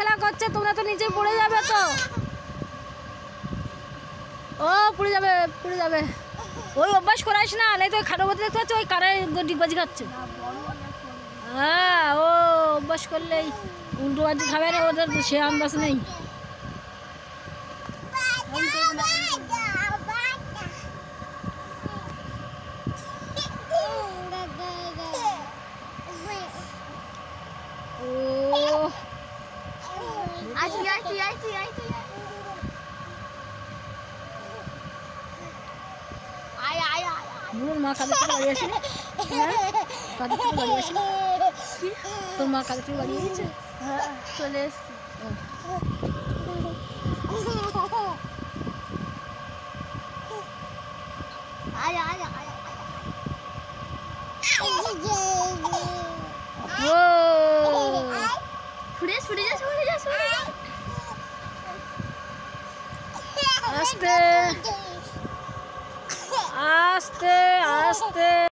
খেলা করছে, তোমরা তো নিচে পড়ে যাবে তো। ও পড়ে যাবে, পড়ে যাবে। ওই অভ্যাস করাইস না, নাই তো খাটো বলতে দেখতে পাচ্ছ ওই কারে ডিগবাজি খাচ্ছে। হ্যাঁ, ও অভ্যাস করলেই উল্টো বাজি খাবে না, ওদের তো সে আন্দাজ নেই। বুড়োর মা কাদের থেকে বাড়ি আসেনি? হ্যাঁ, কাদের থেকে বাড়ি আসেনি? তোর মা কাদের থেকে বাড়ি এসেছে? চলে এসছি। আস্তে আস্তে আস্তে।